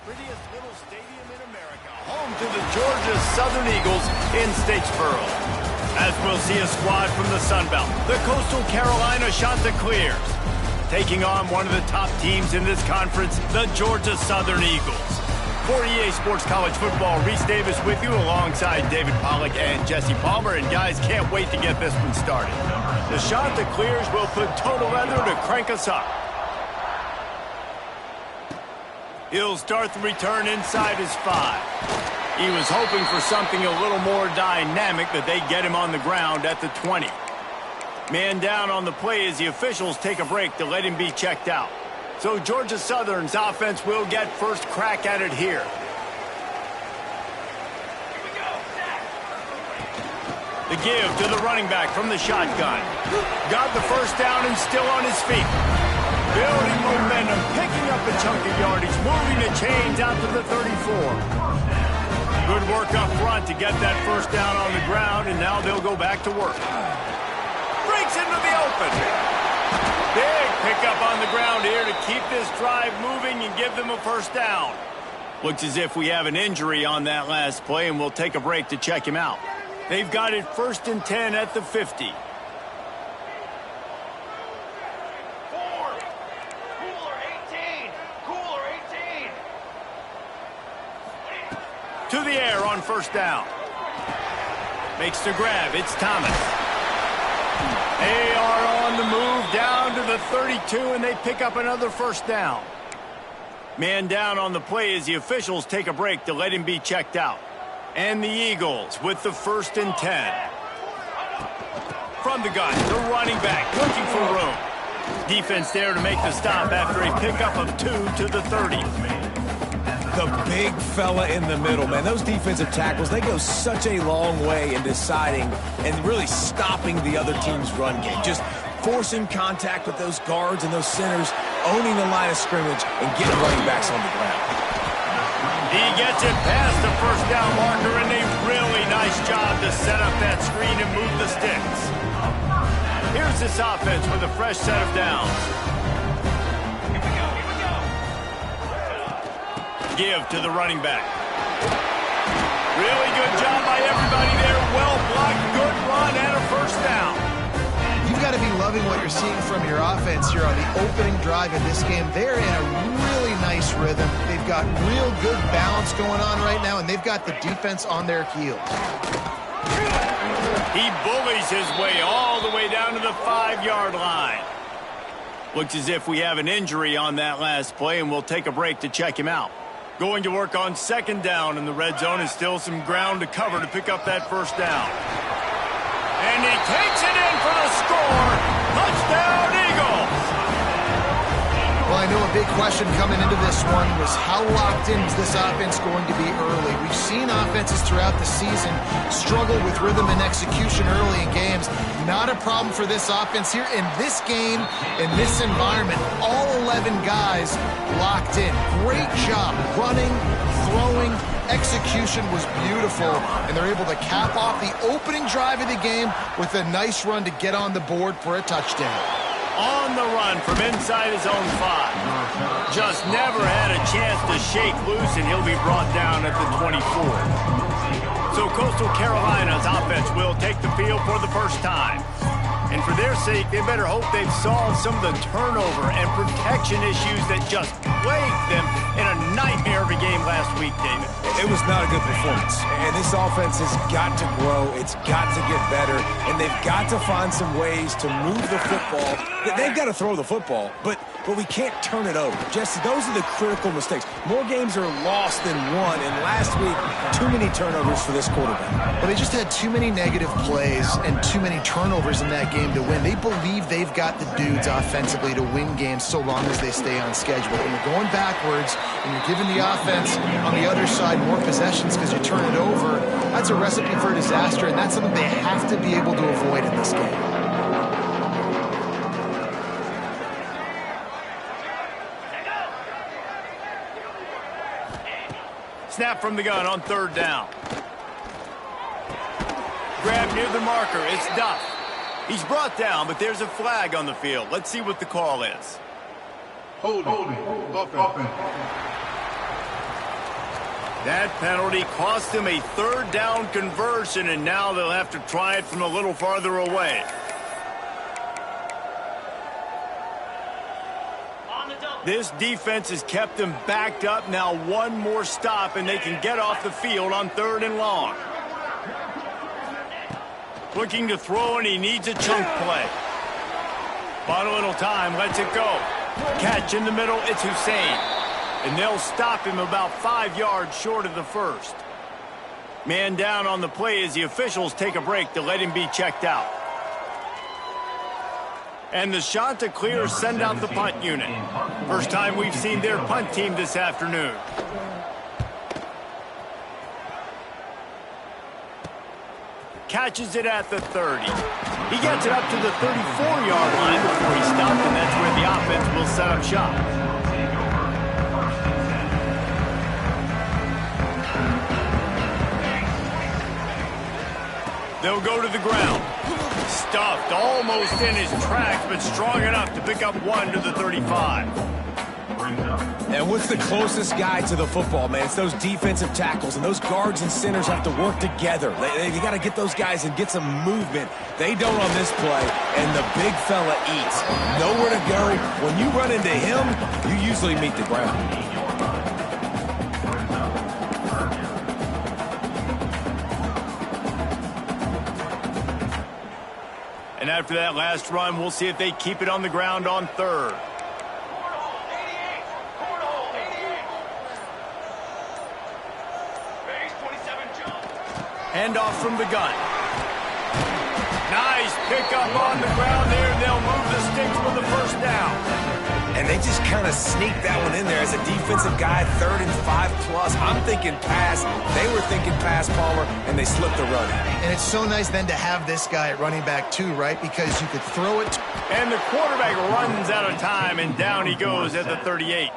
Prettiest little stadium in America, home to the Georgia Southern Eagles in Statesboro. As we'll see a squad from the Sun Belt, the Coastal Carolina Chanticleers, taking on one of the top teams in this conference, the Georgia Southern Eagles. For EA Sports College Football, Reese Davis with you alongside David Pollack and Jesse Palmer. And guys, can't wait to get this one started. The Chanticleers will put total leather to crank us up. He'll start the return inside his 5. He was hoping for something a little more dynamic, but they get him on the ground at the 20. Man down on the play as the officials take a break to let him be checked out. So Georgia Southern's offense will get first crack at it here. The give to the running back from the shotgun. Got the first down and still on his feet. Building momentum, picking up a chunk of yardage, moving the chains out to the 34. Good work up front to get that first down on the ground, and now they'll go back to work. Breaks into the open. Big pickup on the ground here to keep this drive moving and give them a first down. Looks as if we have an injury on that last play, and we'll take a break to check him out. They've got it 1st and 10 at the 50. To the air on first down. Makes the grab. It's Thomas. They are on the move down to the 32, and they pick up another first down. Man down on the play as the officials take a break to let him be checked out. And the Eagles with the 1st and 10. From the gun, the running back looking for room. Defense there to make the stop after a pickup of 2 to the 30. The big fella in the middle, man. Those defensive tackles, they go such a long way in deciding and really stopping the other team's run game. Just forcing contact with those guards and those centers, owning the line of scrimmage, and getting running backs on the ground. He gets it past the first down marker, and a really nice job to set up that screen and move the sticks. Here's this offense with a fresh set of downs. Give to the running back. Really good job by everybody there. Well blocked, good run, and a first down. You've got to be loving what you're seeing from your offense here on the opening drive in this game. They're in a really nice rhythm. They've got real good balance going on right now, and they've got the defense on their heels. He bullies his way all the way down to the 5-yard line. Looks as if we have an injury on that last play, and we'll take a break to check him out. Going to work on 2nd down, and the red zone is still some ground to cover to pick up that first down. And he takes it in for the score. Touchdown, Eagles! Well, I know a big question coming into this one was how locked in is this offense going to be early? We've seen offenses throughout the season struggle with rhythm and execution early in games. Not a problem for this offense here in this game, in this environment. All 11 guys locked in. Great job running, throwing. Execution was beautiful, and they're able to cap off the opening drive of the game with a nice run to get on the board for a touchdown. On the run from inside his own 5. Just never had a chance to shake loose, and he'll be brought down at the 24. So Coastal Carolina's offense will take the field for the first time. And for their sake, they better hope they've solved some of the turnover and protection issues that just plagued them in a nightmare of a game last week, David. It was not a good performance. And this offense has got to grow. It's got to get better. And they've got to find some ways to move the football. They've got to throw the football, but we can't turn it over. Jesse, those are the critical mistakes. More games are lost than won. And last week, too many turnovers for this quarterback. Well, they just had too many negative plays and too many turnovers in that game to win. They believe they've got the dudes offensively to win games so long as they stay on schedule. When you're going backwards and you're giving the offense on the other side more possessions because you turn it over, that's a recipe for disaster, and that's something they have to be able to avoid in this game. Snap from the gun on 3rd down. Grab near the marker. It's Duff. He's brought down, but there's a flag on the field. Let's see what the call is. Holding. Offense. That penalty cost them a third down conversion, and now they'll have to try it from a little farther away. This defense has kept them backed up. Now one more stop, and they can get off the field on 3rd and long. Looking to throw, and he needs a chunk play. Bought a little time, lets it go. Catch in the middle, it's Hussein. And they'll stop him about 5 yards short of the first. Man down on the play as the officials take a break to let him be checked out. And the Chanticleers send out the punt unit. First time we've seen their punt team this afternoon. Catches it at the 30. He gets it up to the 34-yard line before he stopped, and that's where the offense will set up shop. They'll go to the ground. Stuffed almost in his tracks, but strong enough to pick up 1 to the 35. And what's the closest guy to the football, man? It's those defensive tackles, and those guards and centers have to work together. They got to get those guys and get some movement. They don't on this play, and the big fella eats. Nowhere to go. When you run into him, you usually meet the ground. And after that last run, we'll see if they keep it on the ground on 3rd. Handoff from the gun. Nice pickup on the ground there, and they'll move the sticks for the first down. And they just kind of sneaked that one in there as a defensive guy, 3rd and 5+. I'm thinking pass. They were thinking pass, Palmer, and they slipped the run. And it's so nice then to have this guy at running back too, right? Because you could throw it. And the quarterback runs out of time, and down he goes at the 38.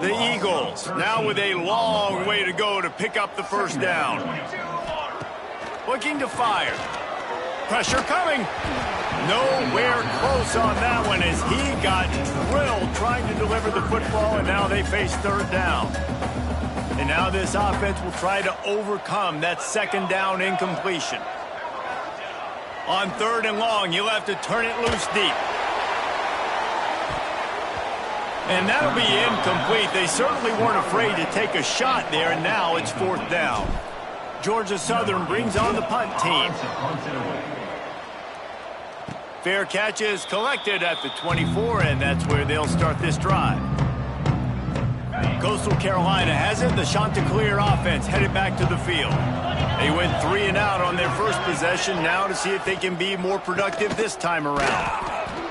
The Eagles now with a long way to go to pick up the first down. Looking to fire. Pressure coming. Nowhere close on that one as he got drilled trying to deliver the football, and now they face 3rd down. And now this offense will try to overcome that 2nd down incompletion. On 3rd and long, you'll have to turn it loose deep. And that'll be incomplete. They certainly weren't afraid to take a shot there, and now it's 4th down. Georgia Southern brings on the punt team. Fair catch is collected at the 24, and that's where they'll start this drive. Coastal Carolina has it. The Chanticleer offense headed back to the field. They went 3 and out on their first possession, now to see if they can be more productive this time around.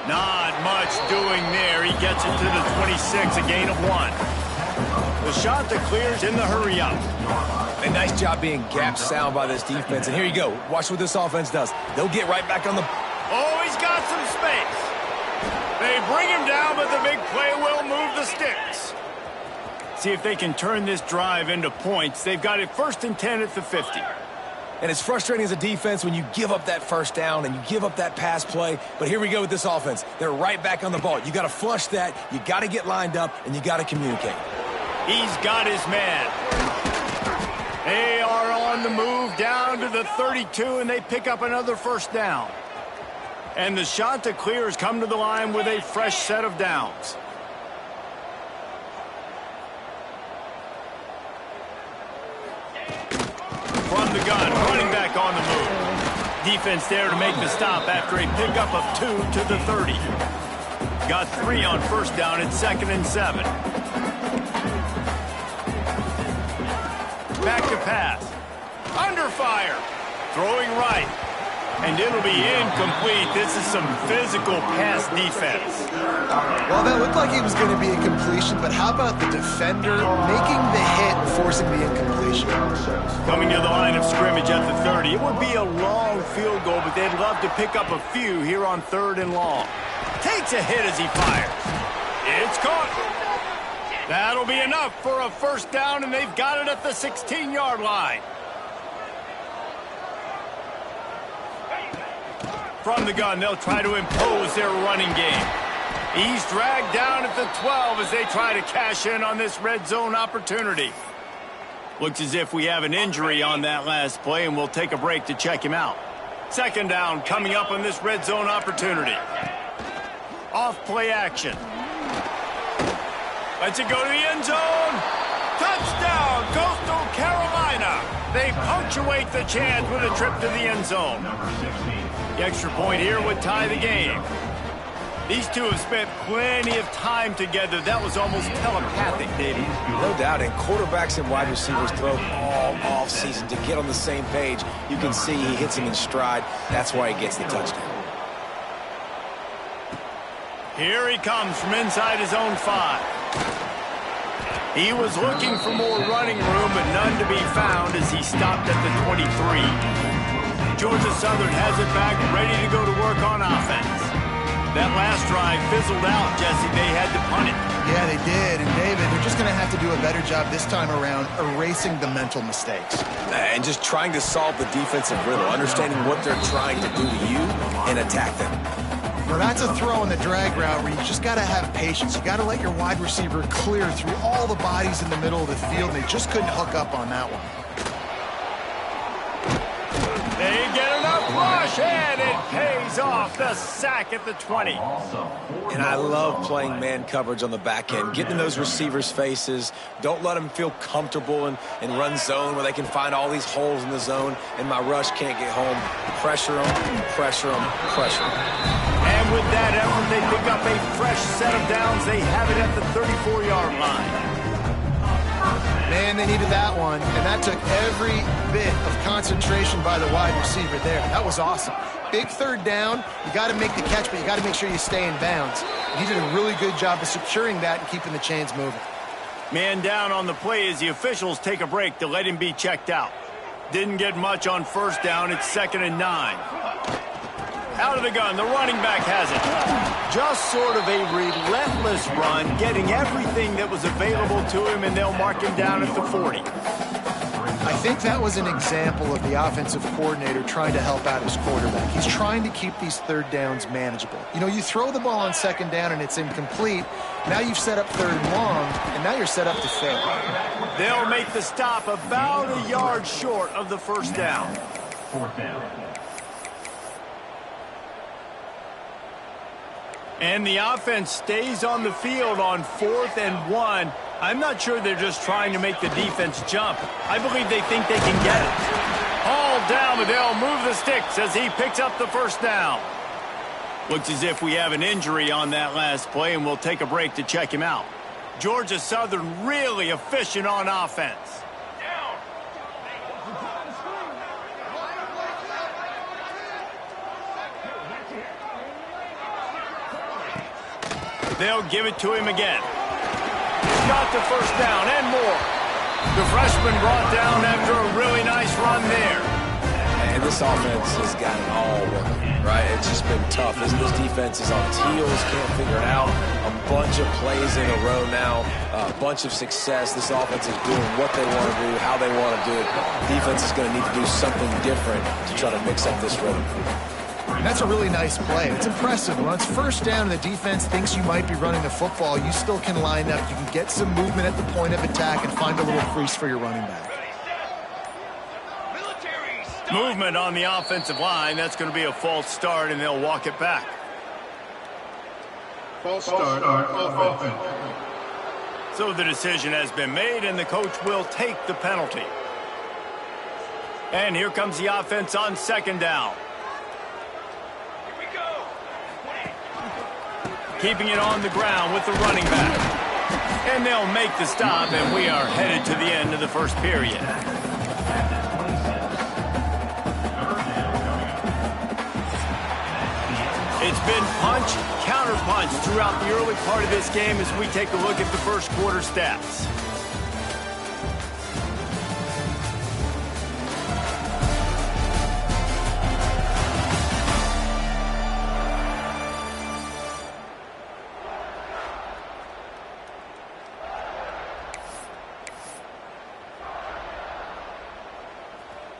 Not much doing there. He gets it to the 26, a gain of 1. The Chanticleers in the hurry-up. A nice job being gap sound by this defense. And here you go. Watch what this offense does. They'll get right back on the... Oh, he's got some space. They bring him down, but the big play will move the sticks. See if they can turn this drive into points. They've got it 1st and 10 at the 50. And it's frustrating as a defense when you give up that first down and you give up that pass play. But here we go with this offense. They're right back on the ball. You got to flush that. You got to get lined up, and you got to communicate. He's got his man. They are on the move down to the 32, and they pick up another first down. And the Chanticleers come to the line with a fresh set of downs. From the gun, running back on the move. Defense there to make the stop after a pickup of 2 to the 30. Got 3 on first down at 2nd and 7. Back to pass. Under fire. Throwing right. And it'll be incomplete. This is some physical pass defense. Well, that looked like it was going to be a completion, but how about the defender making the hit and forcing the incompletion? Coming to the line of scrimmage at the 30. It would be a long field goal, but they'd love to pick up a few here on 3rd and long. Takes a hit as he fires. It's caught. That'll be enough for a first down, and they've got it at the 16-yard line. From the gun, they'll try to impose their running game. He's dragged down at the 12 as they try to cash in on this red zone opportunity. Looks as if we have an injury on that last play, and we'll take a break to check him out. Second down coming up on this red zone opportunity. Off play action. Lets it go to the end zone. Touchdown, Coastal Carolina. They punctuate the chance with a trip to the end zone. The extra point here would tie the game. These two have spent plenty of time together. That was almost telepathic, David. No doubt, and quarterbacks and wide receivers throw all offseason to get on the same page. You can see he hits him in stride. That's why he gets the touchdown. Here he comes from inside his own 5. He was looking for more running room, but none to be found as he stopped at the 23. Georgia Southern has it back, ready to go to work on offense. That last drive fizzled out, Jesse. They had to punt it. Yeah, they did. And, David, they're just going to have to do a better job this time around erasing the mental mistakes. And just trying to solve the defensive riddle, understanding what they're trying to do to you and attack them. Well, that's a throw in the drag route where you just got to have patience. You got to let your wide receiver clear through all the bodies in the middle of the field. They just couldn't hook up on that one. They get enough rush, and it pays off. The sack at the 20. And I love playing man coverage on the back end, getting in those receivers' faces. Don't let them feel comfortable and run zone where they can find all these holes in the zone, and my rush can't get home. Pressure them, pressure them, pressure them. And with that effort, they pick up a fresh set of downs. They have it at the 34-yard line. Man, they needed that one, and that took every bit of concentration by the wide receiver there. That was awesome. Big third down. You got to make the catch, but you got to make sure you stay in bounds. He did a really good job of securing that and keeping the chains moving. Man down on the play as the officials take a break to let him be checked out. Didn't get much on first down. It's 2nd and 9. Out of the gun, the running back has it. Just sort of a relentless run, getting everything that was available to him, and they'll mark him down at the 40. I think that was an example of the offensive coordinator trying to help out his quarterback. He's trying to keep these third downs manageable. You know, you throw the ball on second down and it's incomplete. Now you've set up third and long, and now you're set up to fail. They'll make the stop about a yard short of the first down. 4th down. And the offense stays on the field on 4th and 1. I'm not sure they're just trying to make the defense jump. I believe they think they can get it. All down, but they'll move the sticks as he picks up the first down. Looks as if we have an injury on that last play, and we'll take a break to check him out. Georgia Southern really efficient on offense. They'll give it to him again. He's got the first down and more. The freshman brought down after a really nice run there. And this offense has got it all working, right? It's just been tough. This defense is on its heels, can't figure it out. A bunch of plays in a row now, a bunch of success. This offense is doing what they want to do, how they want to do it. Defense is going to need to do something different to try to mix up this rhythm. That's a really nice play. It's impressive. When it's first down and the defense thinks you might be running the football, you still can line up. You can get some movement at the point of attack and find a little crease for your running back. Movement on the offensive line. That's going to be a false start, and they'll walk it back. False start offense. So the decision has been made, and the coach will take the penalty. And here comes the offense on second down. Keeping it on the ground with the running back. And they'll make the stop, and we are headed to the end of the first period. It's been punch, counter-punch throughout the early part of this game as we take a look at the first quarter stats.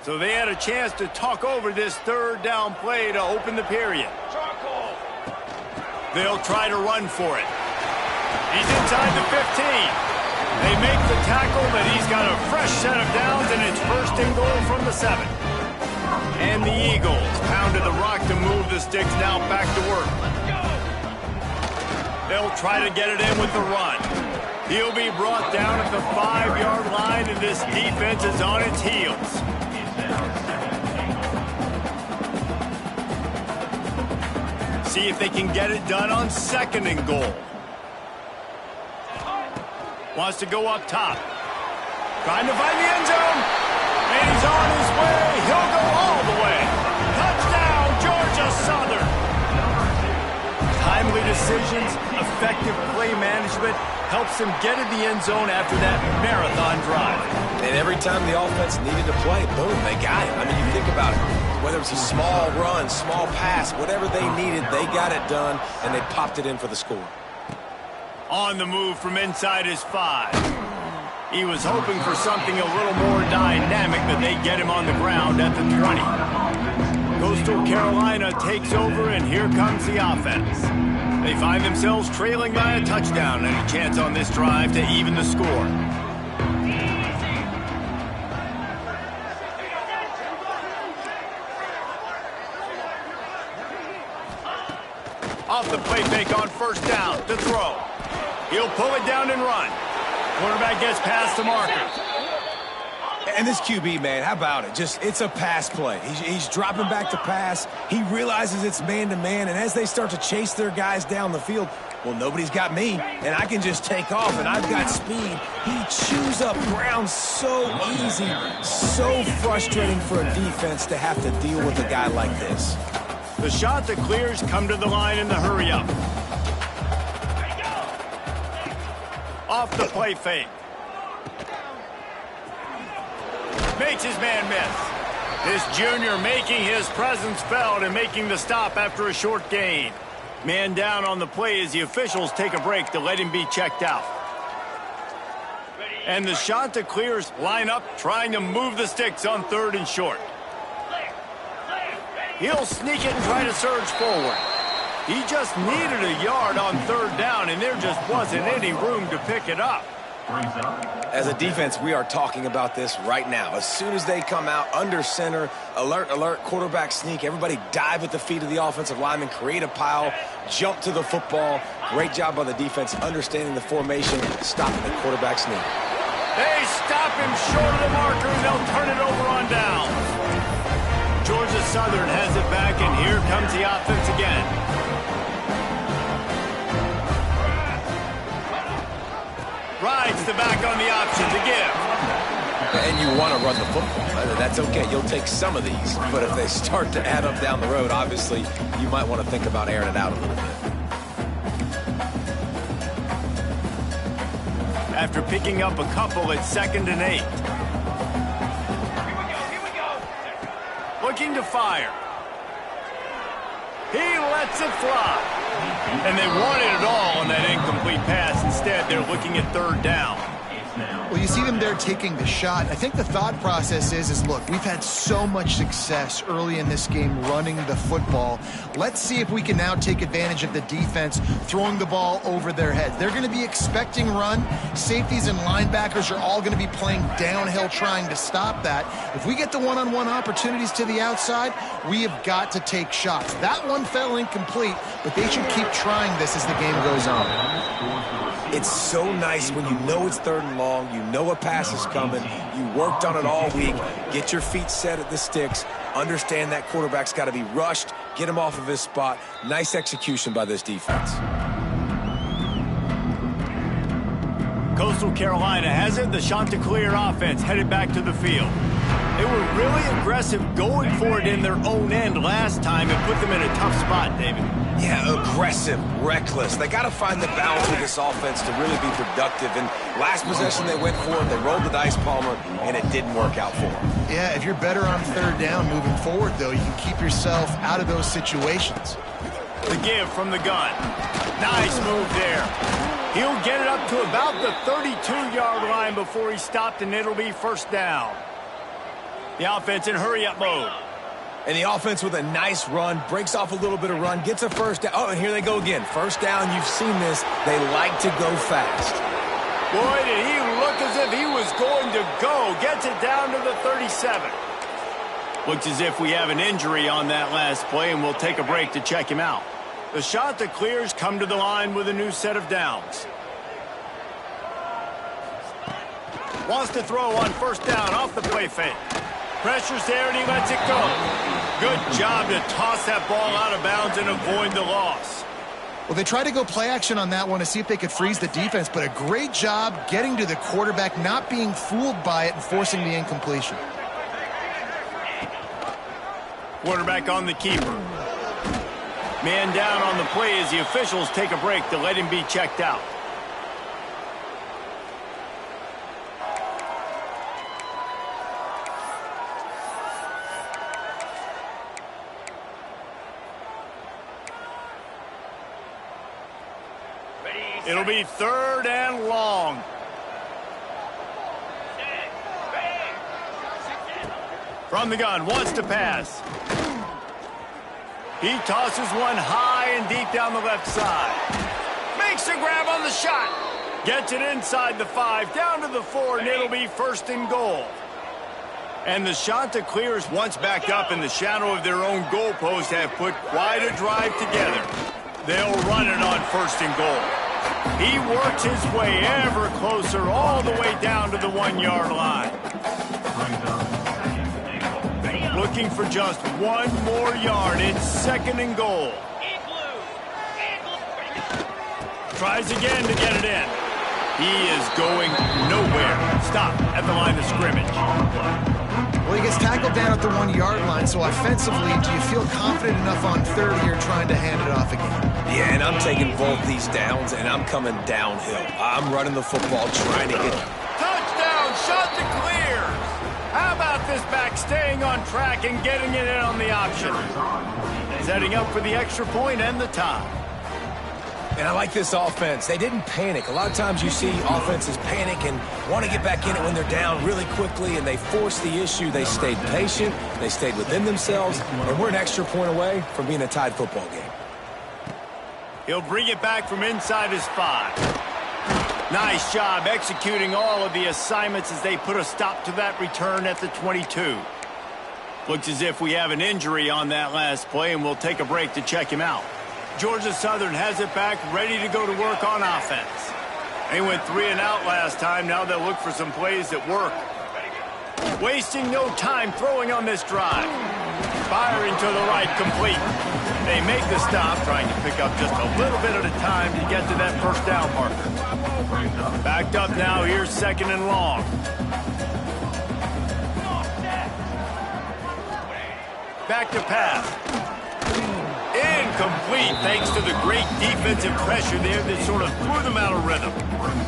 So they had a chance to talk over this third down play to open the period. They'll try to run for it. He's inside the 15. They make the tackle, but he's got a fresh set of downs, and it's first and goal from the 7. And the Eagles pounded the rock to move the sticks, now back to work. They'll try to get it in with the run. He'll be brought down at the 5-yard line, and this defense is on its heels. See if they can get it done on 2nd and goal. Wants to go up top. Trying to find the end zone. And he's on his way. He'll go all the way. Touchdown, Georgia Southern. Timely decisions, effective play management helps him get in the end zone after that marathon drive. And every time the offense needed to play, boom, they got it. I mean, you think about it. Whether it's a small run, small pass, whatever they needed, they got it done, and they popped it in for the score. On the move from inside his 5. He was hoping for something a little more dynamic, but they get him on the ground at the 20. Coastal Carolina takes over, and here comes the offense. They find themselves trailing by a touchdown, and a chance on this drive to even the score. Off the play fake on first down to throw. He'll pull it down and run. Quarterback gets past the marker. And this QB, man, how about it? It's a pass play. He's dropping back to pass. He realizes it's man-to-man, and as they start to chase their guys down the field, well, nobody's got me, and I can just take off, and I've got speed. He chews up ground so easy, so frustrating for a defense to have to deal with a guy like this. The shot that clears come to the line in the hurry-up. Off the play fake. Makes his man miss. This junior making his presence felt and making the stop after a short gain. Man down on the play as the officials take a break to let him be checked out. And the shot that clears line up, trying to move the sticks on 3rd and short. He'll sneak it and try to surge forward. He just needed a yard on 3rd down, and there just wasn't any room to pick it up. As a defense, we are talking about this right now. As soon as they come out under center, alert, alert, quarterback sneak, everybody dive at the feet of the offensive lineman, create a pile, jump to the football. Great job by the defense understanding the formation, stopping the quarterback sneak. They stop him short of the marker, and they'll turn it over on down. Georgia Southern has it back, and here comes the offense again. Rides the back on the option to give. And you want to run the football. That's okay. You'll take some of these. But if they start to add up down the road, obviously, you might want to think about airing it out a little bit. After picking up a couple at 2nd and 8. Looking to fire. He lets it fly. And they wanted it all on that incomplete pass. Instead, they're looking at 3rd down. Well, you see them there taking the shot. I think the thought process is, look, we've had so much success early in this game running the football. Let's see if we can now take advantage of the defense throwing the ball over their heads. They're going to be expecting run. Safeties and linebackers are all going to be playing downhill trying to stop that. If we get the one-on-one opportunities to the outside, we have got to take shots. That one fell incomplete, but they should keep trying this as the game goes on. It's so nice when you know it's 3rd and long, you know a pass is coming, you worked on it all week, get your feet set at the sticks, understand that quarterback's got to be rushed, get him off of his spot. Nice execution by this defense. Coastal Carolina has it. The Chanticleer offense headed back to the field. They were really aggressive going for it in their own end last time and put them in a tough spot, David. Yeah, aggressive, reckless. They got to find the balance with this offense to really be productive. And last possession they went for it, they rolled the dice, Palmer, and it didn't work out for them. Yeah, if you're better on 3rd down moving forward, though, you can keep yourself out of those situations. The give from the gun. Nice move there. He'll get it up to about the 32-yard line before he's stopped, and it'll be 1st down. The offense in hurry-up mode. And the offense with a nice run, breaks off a little bit of run, gets a 1st down. Oh, and here they go again. 1st down, you've seen this. They like to go fast. Boy, did he look as if he was going to go. Gets it down to the 37. Looks as if we have an injury on that last play, and we'll take a break to check him out. The shot that clears come to the line with a new set of downs. Wants to throw on first down off the play fake. Pressure's there, and he lets it go. Good job to toss that ball out of bounds and avoid the loss. Well, they tried to go play action on that one to see if they could freeze the defense, but a great job getting to the quarterback, not being fooled by it and forcing the incompletion. Quarterback on the keeper. Man down on the play as the officials take a break to let him be checked out. It'll be 3rd and long. From the gun, wants to pass. He tosses one high and deep down the left side. Makes a grab on the shot. Gets it inside the 5, down to the 4, and it'll be 1st and goal. And the shot that clears once backed up in the shadow of their own goalpost have put quite a drive together. They'll run it on 1st and goal. He works his way ever closer all the way down to the 1-yard line. Looking for just one more yard. It's 2nd and goal. Tries again to get it in. He is going nowhere. Stop at the line of scrimmage. Well, he gets tackled down at the 1-yard line, so offensively, do you feel confident enough on 3rd here trying to hand it off again? Yeah, and I'm taking both these downs, and I'm coming downhill. I'm running the football, trying to get... Touchdown, shot to clear. How about this back staying on track and getting it in on the option? Setting up for the extra point and the tie. And I like this offense. They didn't panic. A lot of times you see offenses panic and want to get back in it when they're down really quickly, and they force the issue. They stayed patient. They stayed within themselves, and we're an extra point away from being a tied football game. He'll bring it back from inside his 5. Nice job executing all of the assignments as they put a stop to that return at the 22. Looks as if we have an injury on that last play, and we'll take a break to check him out. Georgia Southern has it back, ready to go to work on offense. They went 3 and out last time. Now they'll look for some plays that work. Wasting no time throwing on this drive. Firing to the right, complete. They make the stop, trying to pick up just a little bit at a time to get to that 1st down marker. Backed up now, here's 2nd and long. Back to pass. Incomplete, thanks to the great defensive pressure there that sort of threw them out of rhythm.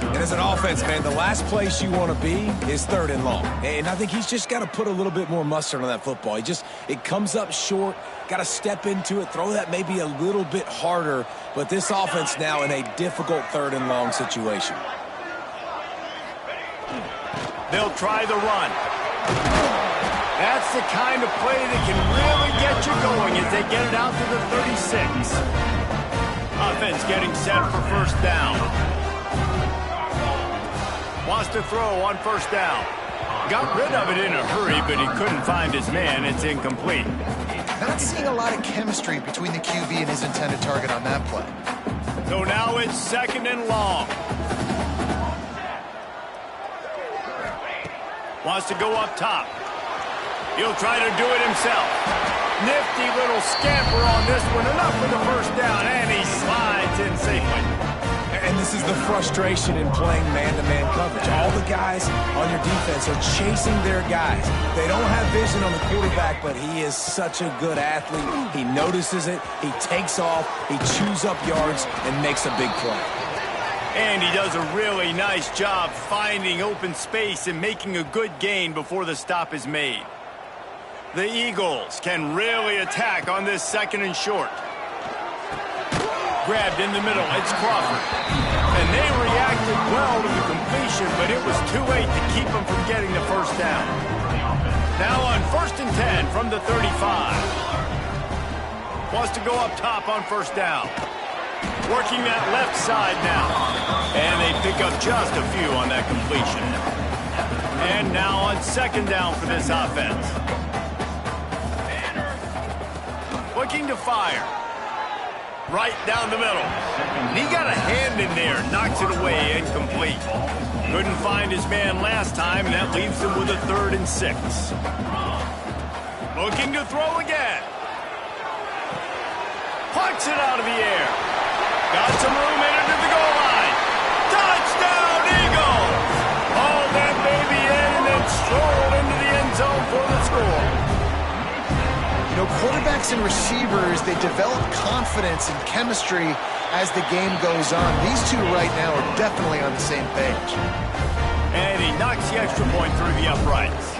And as an offense, man, the last place you want to be is 3rd and long. And I think he's just got to put a little bit more mustard on that football. It comes up short, got to step into it, throw that maybe a little bit harder. But this offense now in a difficult 3rd and long situation. They'll try the run. That's the kind of play that can really get you going as they get it out to the 36. Offense getting set for 1st down. Wants to throw on 1st down. Got rid of it in a hurry, but he couldn't find his man. It's incomplete. Not seeing a lot of chemistry between the QB and his intended target on that play. So now it's 2nd and long. Wants to go up top. He'll try to do it himself. Nifty little scamper on this one. Enough for the 1st down, and he slides in safely. And this is the frustration in playing man-to-man coverage. All the guys on your defense are chasing their guys. They don't have vision on the quarterback, but he is such a good athlete. He notices it, he takes off, he chews up yards, and makes a big play. And he does a really nice job finding open space and making a good gain before the stop is made. The Eagles can really attack on this 2nd and short. Grabbed in the middle, it's Crawford. And they reacted well to the completion, but it was too late to keep them from getting the 1st down. Now on 1st and 10 from the 35. Wants to go up top on 1st down. Working that left side now. And they pick up just a few on that completion. And now on second down for this offense. Looking to fire. Right down the middle. And he got a hand in there. Knocks it away, incomplete. Couldn't find his man last time, and that leaves him with a 3rd and 6. Looking to throw again. Plucks it out of the air. Got some room in it to the goal line. Touchdown, Eagles! Hauled that baby in and then strolled into the end zone for the score. You know, quarterbacks and receivers, they develop confidence and chemistry as the game goes on. These two right now are definitely on the same page. And he knocks the extra point through the uprights.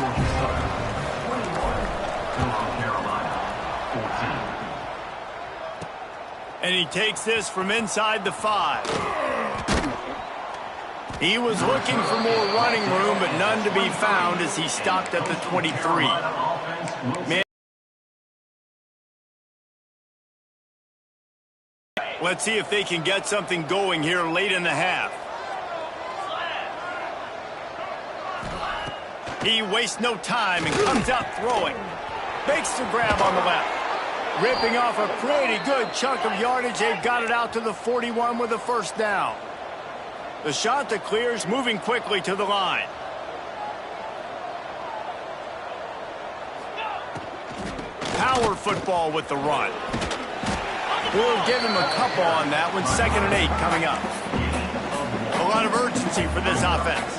And he takes this from inside the 5. He was looking for more running room, but none to be found as he stopped at the 23. Man. Let's see if they can get something going here late in the half. He wastes no time and comes out throwing. Makes the grab on the left. Ripping off a pretty good chunk of yardage. They've got it out to the 41 with a 1st down. The shot that clears, moving quickly to the line. Power football with the run. We'll give him a couple on that one. 2nd and 8 coming up. A lot of urgency for this offense.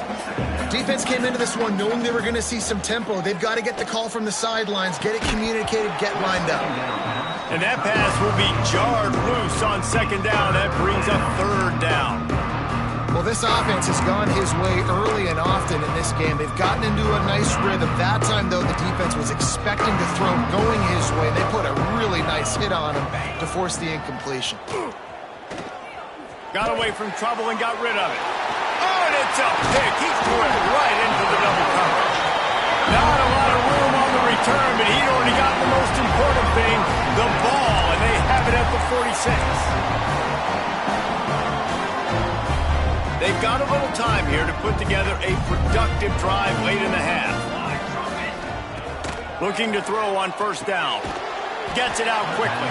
Defense came into this one knowing they were going to see some tempo. They've got to get the call from the sidelines, get it communicated, get lined up. And that pass will be jarred loose on 2nd down. That brings up 3rd down. Well, this offense has gone his way early and often in this game. They've gotten into a nice rhythm. That time, though, the defense was expecting to throw going his way. They put a really nice hit on him to force the incompletion. Got away from trouble and got rid of it. Oh, and it's a pick. He threw it right into the double coverage. Not a lot of room on the return, but he'd already got the most important thing, the ball, and they have it at the 46. They've got a little time here to put together a productive drive late in the half. Looking to throw on 1st down. Gets it out quickly.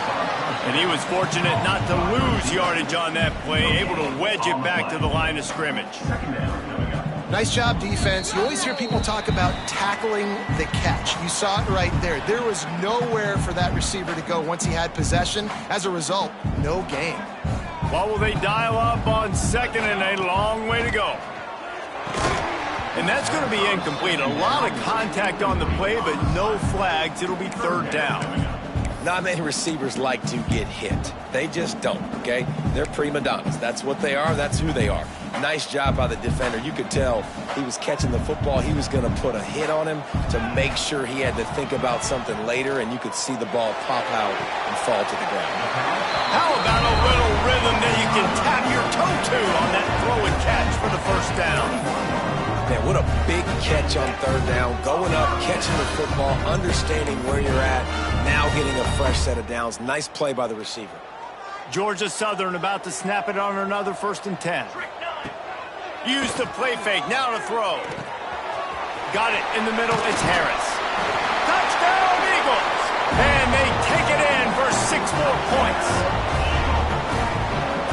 And he was fortunate not to lose yardage on that play, able to wedge it back to the line of scrimmage. Nice job, defense. You always hear people talk about tackling the catch. You saw it right there. There was nowhere for that receiver to go once he had possession. As a result, no gain. What will they dial up on 2nd and a long way to go? And that's going to be incomplete. A lot of contact on the play, but no flags. It'll be 3rd down. Not many receivers like to get hit. They just don't, okay? They're prima donnas. That's what they are. That's who they are. Nice job by the defender. You could tell he was catching the football. He was going to put a hit on him to make sure he had to think about something later, and you could see the ball pop out and fall to the ground. How about a little rhythm that you can tap your toe to on that throw and catch for the 1st down? Man, what a big catch on 3rd down. Going up, catching the football, understanding where you're at, now getting a fresh set of downs. Nice play by the receiver. Georgia Southern about to snap it on another 1st and 10. Use the play fake, now to throw. Got it in the middle, it's Harris. Touchdown, Eagles! And they take it in for 6 more points.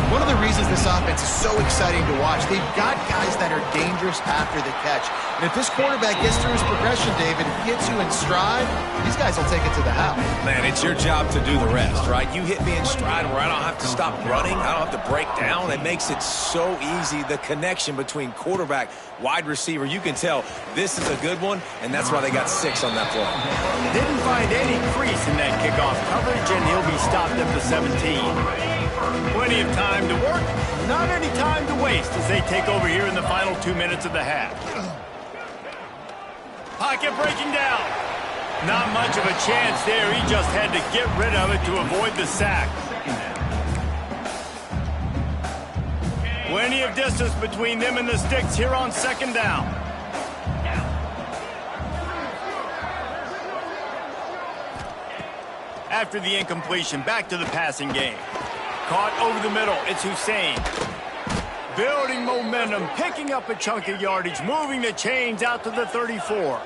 One of the reasons this offense is so exciting to watch, they've got guys that are dangerous after the catch. And if this quarterback gets through his progression, David, if he hits you in stride, these guys will take it to the house. Man, it's your job to do the rest, right? You hit me in stride where I don't have to stop running. I don't have to break down. It makes it so easy. The connection between quarterback, wide receiver, you can tell this is a good one, and that's why they got 6 on that play. Didn't find any crease in that kickoff coverage, and he'll be stopped at the 17. Plenty of time to work, not any time to waste as they take over here in the final 2 minutes of the half. Pocket breaking down. Not much of a chance there. He just had to get rid of it to avoid the sack. Plenty of distance between them and the sticks here on 2nd down. After the incompletion, back to the passing game. Caught over the middle. It's Hussein. Building momentum, picking up a chunk of yardage, moving the chains out to the 34.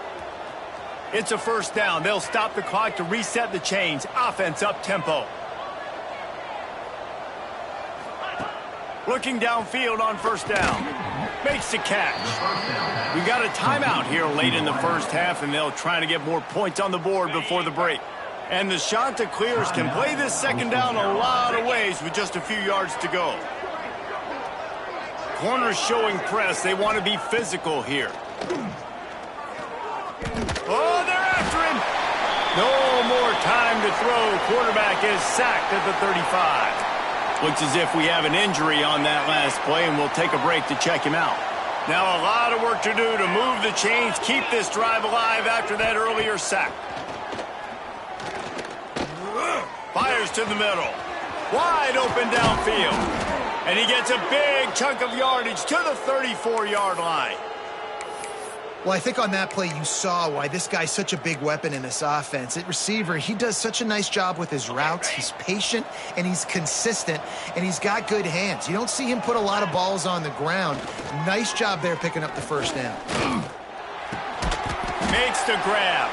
It's a first down. They'll stop the clock to reset the chains. Offense up tempo. Looking downfield on first down. Makes the catch. We got a timeout here late in the first half, and they'll try to get more points on the board before the break. And the Chanticleers can play this second down a lot of ways with just a few yards to go. Corners showing press. They want to be physical here. Oh, they're after him. No more time to throw. Quarterback is sacked at the 35. Looks as if we have an injury on that last play, and we'll take a break to check him out. Now a lot of work to do to move the chains, keep this drive alive after that earlier sack. Fires to the middle. Wide open downfield. And he gets a big chunk of yardage to the 34-yard line. Well, I think on that play you saw why this guy's such a big weapon in this offense. At receiver, he does such a nice job with his routes. He's patient, and he's consistent, and he's got good hands. You don't see him put a lot of balls on the ground. Nice job there picking up the first down. Makes the grab.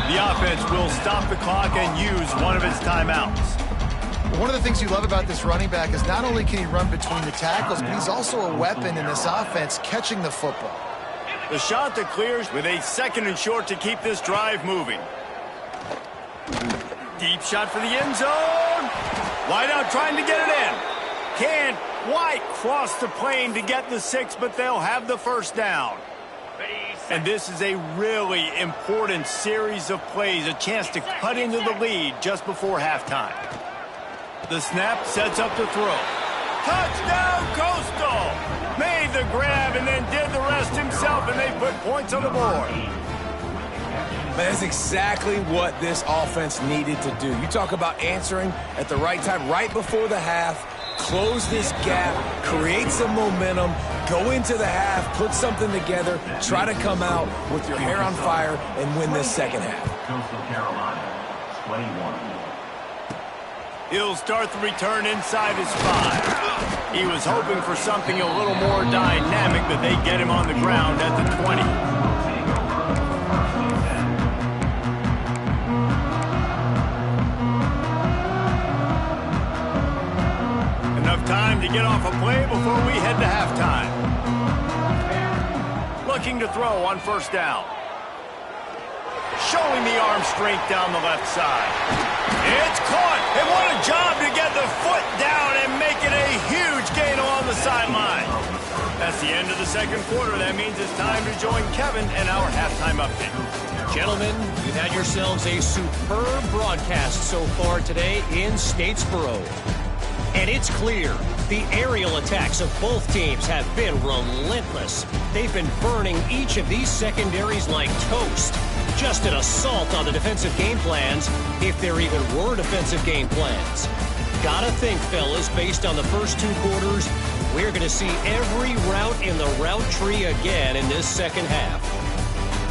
The offense will stop the clock and use one of its timeouts. One of the things you love about this running back is not only can he run between the tackles, but he's also a weapon in this offense catching the football. The Chanticleers with a second and short to keep this drive moving. Deep shot for the end zone. Wide out trying to get it in. Can't quite cross the plane to get the 6, but they'll have the first down. And this is a really important series of plays, a chance to cut into the lead just before halftime. The snap sets up the throw. Touchdown, Coastal! Made the grab and then did the rest himself, and they put points on the board. That's exactly what this offense needed to do. You talk about answering at the right time, right before the half, close this gap, create some momentum, go into the half, put something together, try to come out with your hair on fire and win this second half. Coastal Carolina, 21. He'll start the return inside his 5. He was hoping for something a little more dynamic, but they get him on the ground at the 20. Enough time to get off a play before we head to halftime. Looking to throw on first down. Showing the arm strength down the left side. It's caught, and what a job to get the foot down and make it a huge gain along the sideline. That's the end of the second quarter. That means it's time to join Kevin and our halftime update. Gentlemen, you've had yourselves a superb broadcast so far today in Statesboro. And it's clear the aerial attacks of both teams have been relentless. They've been burning each of these secondaries like toast. Just an assault on the defensive game plans, if there even were defensive game plans. Gotta think, fellas, based on the first 2 quarters, we're going to see every route in the route tree again in this second half.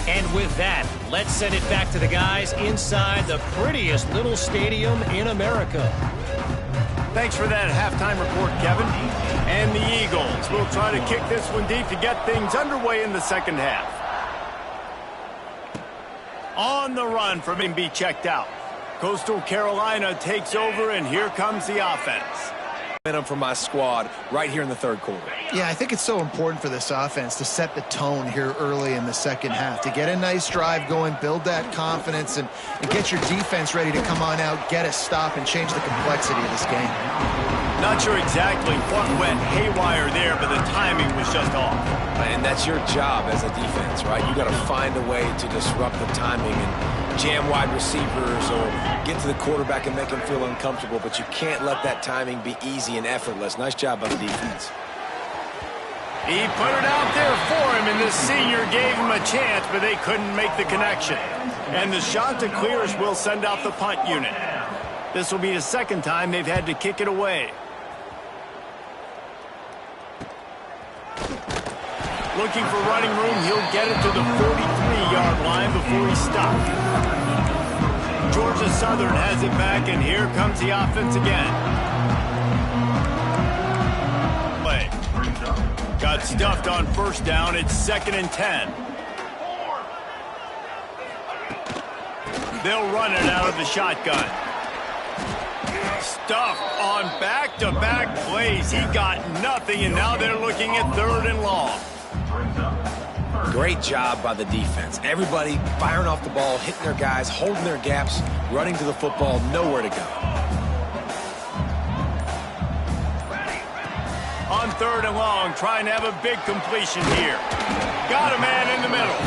And with that, let's send it back to the guys inside the prettiest little stadium in America. Thanks for that halftime report, Kevin. And the Eagles will try to kick this one deep to get things underway in the second half. On the run from him be checked out. Coastal Carolina takes over, and here comes the offense. From my squad right here in the third quarter. Yeah, I think it's so important for this offense to set the tone here early in the second half, to get a nice drive going, build that confidence, and get your defense ready to come on out, get a stop, and change the complexity of this game. Not sure exactly what went haywire there, but the timing was just off. And that's your job as a defense, right? You got to find a way to disrupt the timing and jam wide receivers or get to the quarterback and make him feel uncomfortable, but you can't let that timing be easy and effortless. Nice job by the defense. He put it out there for him, and the senior gave him a chance, but they couldn't make the connection. And the Chanticleers will send out the punt unit. This will be the second time they've had to kick it away. Looking for running room, he'll get it to the 43-yard line before he's stopped. Georgia Southern has it back, and here comes the offense again. got stuffed on first down. It's 2nd and 10. They'll run it out of the shotgun. Stuffed on back-to-back plays. He got nothing, and now they're looking at 3rd and long. Great job by the defense. Everybody firing off the ball, hitting their guys, holding their gaps, running to the football, nowhere to go. On 3rd and long, trying to have a big completion here. Got a man in the middle.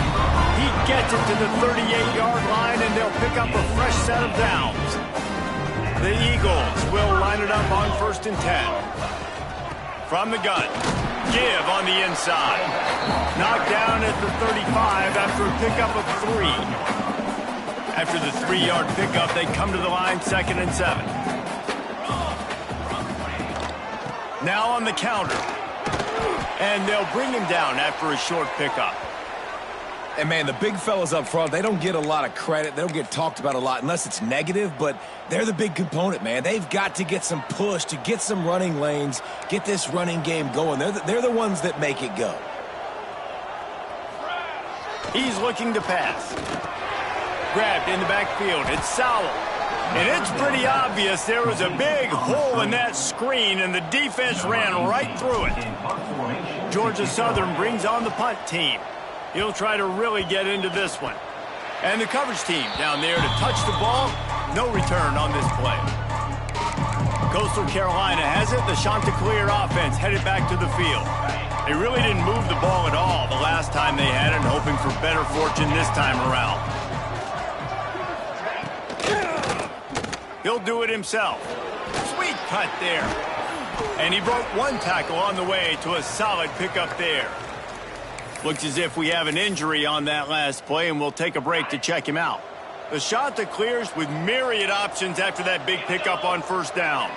He gets it to the 38-yard line, and they'll pick up a fresh set of downs. The Eagles will line it up on 1st and 10. From the gun. Give on the inside. Knocked down at the 35 after a pickup of 3. After the 3-yard pickup, they come to the line 2nd and 7. Now on the counter. And they'll bring him down after a short pickup. And, man, the big fellas up front, they don't get a lot of credit. They don't get talked about a lot unless it's negative, but they're the big component, man. They've got to get some push, to get some running lanes, get this running game going. They're the ones that make it go. He's looking to pass. Grabbed in the backfield. It's Sowell. And it's pretty obvious there was a big hole in that screen, and the defense ran right through it. Georgia Southern brings on the punt team. He'll try to really get into this one. And the coverage team down there to touch the ball. No return on this play. Coastal Carolina has it. The Chanticleer offense headed back to the field. They really didn't move the ball at all the last time they had it, hoping for better fortune this time around. He'll do it himself. Sweet cut there. And he broke 1 tackle on the way to a solid pickup there. Looks as if we have an injury on that last play, and we'll take a break to check him out. The Chanticleers with myriad options after that big pickup on 1st down.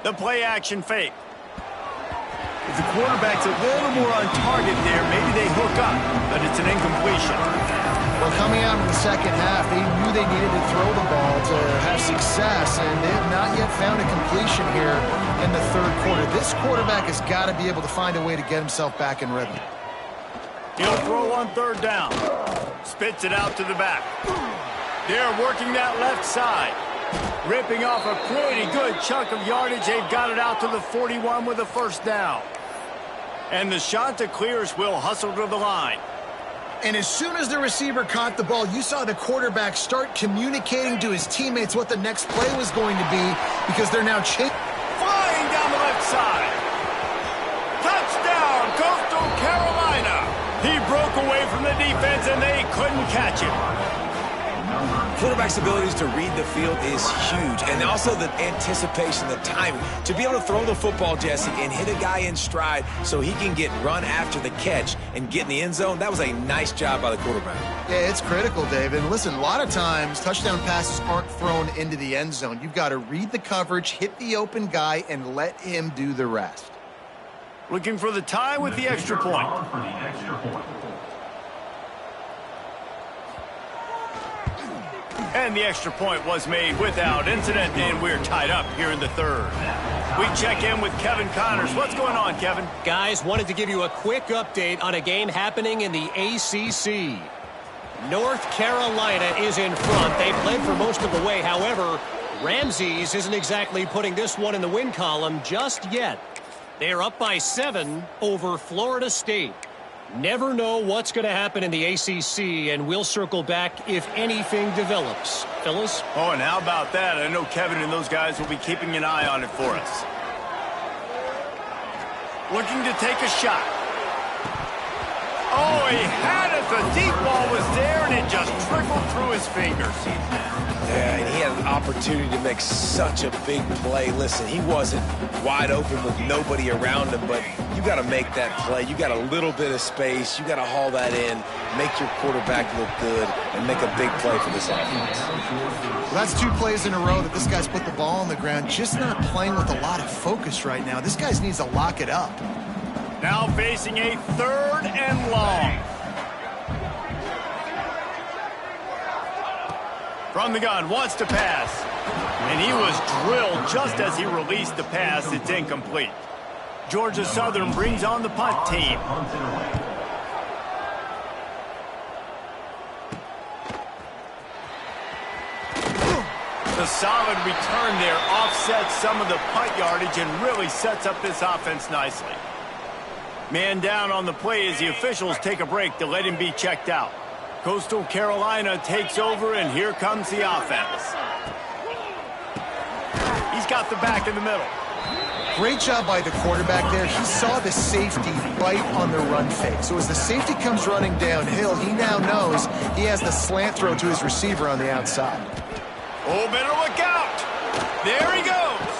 The play-action fake. If the quarterback's a little more on target there, maybe they hook up, but it's an incompletion. Well, coming out in the second half, they knew they needed to throw the ball to have success, and they have not yet found a completion here in the 3rd quarter. This quarterback has got to be able to find a way to get himself back in rhythm. He'll throw on 3rd down. Spits it out to the back. They're working that left side. Ripping off a pretty good chunk of yardage. They've got it out to the 41 with a 1st down. And the Chanticleers will hustle to the line. And as soon as the receiver caught the ball, you saw the quarterback start communicating to his teammates what the next play was going to be, because they're now flying down the left side. Touchdown, Coastal Carolina. He broke away from the defense, and they couldn't catch him. Quarterback's abilities to read the field is huge, and also the anticipation, the timing. To be able to throw the football, Jesse, and hit a guy in stride so he can get run after the catch and get in the end zone, that was a nice job by the quarterback. Yeah, it's critical, David. And listen, a lot of times touchdown passes aren't thrown into the end zone. You've got to read the coverage, hit the open guy, and let him do the rest. Looking for the tie with the extra point. And the extra point was made without incident, and we're tied up here in the 3rd. We check in with Kevin Connors. What's going on, Kevin? Guys, wanted to give you a quick update on a game happening in the ACC. North Carolina is in front. They played for most of the way. However, Ramses isn't exactly putting this one in the win column just yet. They're up by 7 over Florida State. Never know what's going to happen in the ACC, and we'll circle back if anything develops. Fellas? Oh, and how about that? I know Kevin and those guys will be keeping an eye on it for us. Looking to take a shot. Oh, he had it. The deep ball was there, and it just trickled through his fingers. Yeah, and he had an opportunity to make such a big play. Listen, he wasn't wide open with nobody around him, but you got to make that play. You got a little bit of space. You got to haul that in, make your quarterback look good, and make a big play for this offense. Well, that's 2 plays in a row that this guy's put the ball on the ground, just not playing with a lot of focus right now. This guy needs to lock it up. Now facing a 3rd and long. From the gun, wants to pass. And he was drilled just as he released the pass. It's incomplete. Georgia Southern brings on the punt team. The solid return there offsets some of the punt yardage and really sets up this offense nicely. Man down on the play as the officials take a break to let him be checked out. Coastal Carolina takes over, and here comes the offense. He's got the back in the middle. Great job by the quarterback there. He saw the safety bite on the run fake. So as the safety comes running downhill, he now knows he has the slant throw to his receiver on the outside. Oh, better look out. There he goes.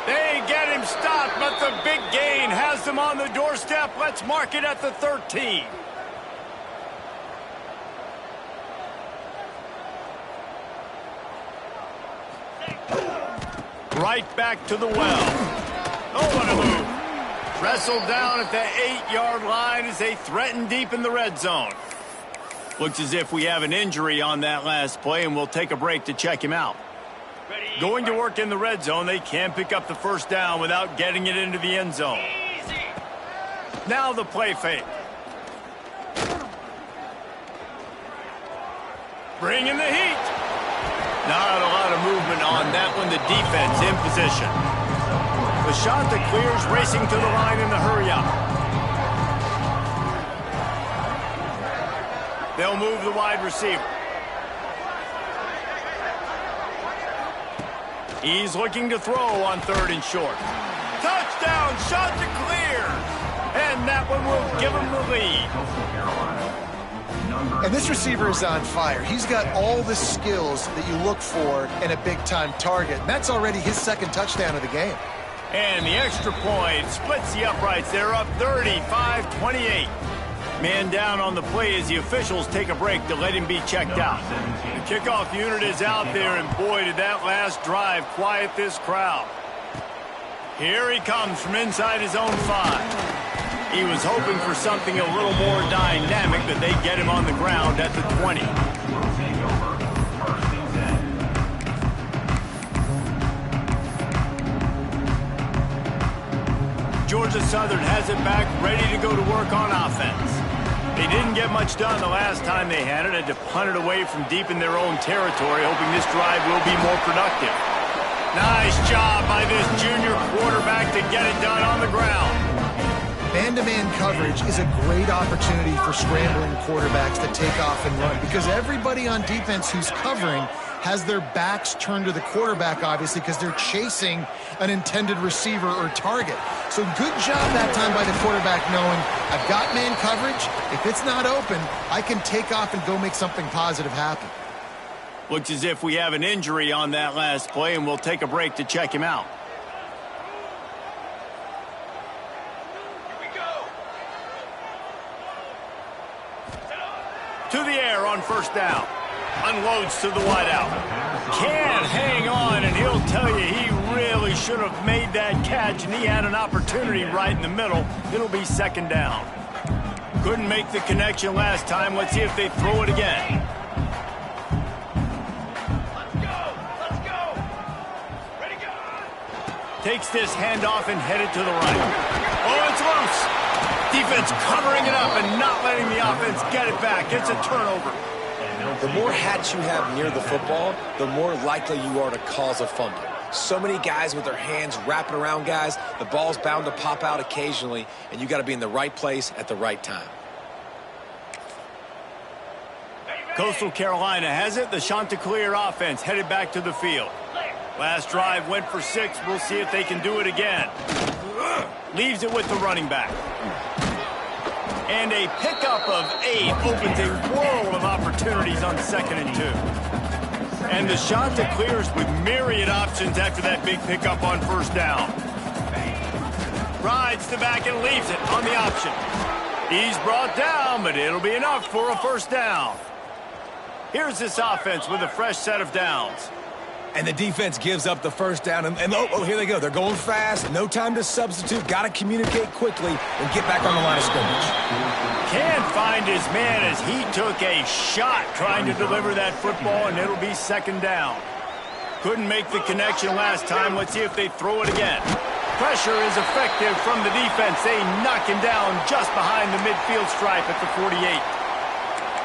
They get him stopped, but the big gain has them on the doorstep. Let's mark it at the 13. Right back to the well. Oh, what a move. Wrestled down at the 8-yard line as they threaten deep in the red zone. Looks as if we have an injury on that last play, and we'll take a break to check him out. Going to work in the red zone, they can pick up the first down without getting it into the end zone. Now the play fake. Bringing the heat. Not a lot of movement on that one. The defense in position. The shot that clears, racing to the line in the hurry-up. They'll move the wide receiver. He's looking to throw on 3rd and short. Touchdown, shot to clear. And that one will give him the lead. And this receiver is on fire. He's got all the skills that you look for in a big-time target. And that's already his 2nd touchdown of the game. And the extra point splits the uprights. They're up 35-28. Man down on the play as the officials take a break to let him be checked out. The kickoff unit is out there, and boy, did that last drive quiet this crowd. Here he comes from inside his own 5. He was hoping for something a little more dynamic, but they get him on the ground at the 20. Georgia Southern has it back, ready to go to work on offense. They didn't get much done the last time they had it, had to punt it away from deep in their own territory, hoping this drive will be more productive. Nice job by this junior quarterback to get it done on the ground. Man-to-man coverage is a great opportunity for scrambling quarterbacks to take off and run because everybody on defense who's covering has their backs turned to the quarterback, obviously, because they're chasing an intended receiver or target. So good job that time by the quarterback knowing I've got man coverage. If it's not open, I can take off and go make something positive happen. Looks as if we have an injury on that last play, and we'll take a break to check him out. To the air on 1st down. Unloads to the wideout. Can't hang on, and he'll tell you he really should have made that catch, and he had an opportunity right in the middle. It'll be 2nd down. Couldn't make the connection last time. Let's see if they throw it again. Let's go. Ready, go. Takes this handoff and headed to the right. Oh, it's loose. Defense covering it up and not letting the offense get it back. It's a turnover. The more hats you have near the football, the more likely you are to cause a fumble. So many guys with their hands wrapping around guys, the ball's bound to pop out occasionally, and you got to be in the right place at the right time. Coastal Carolina has it. The Chanticleer offense headed back to the field. Last drive went for 6. We'll see if they can do it again. Leaves it with the running back. And a pickup of 8 opens a world of opportunities on 2nd and 2. And the Chanticleers with myriad options after that big pickup on 1st down. Rides the back and leaves it on the option. He's brought down, but it'll be enough for a 1st down. Here's this offense with a fresh set of downs. And the defense gives up the 1st down. And here they go. They're going fast. No time to substitute. Got to communicate quickly and get back on the line of scrimmage. Can't find his man as he took a shot trying to deliver that football, and it'll be 2nd down. Couldn't make the connection last time. Let's see if they throw it again. Pressure is effective from the defense. They knock him down just behind the midfield stripe at the 48.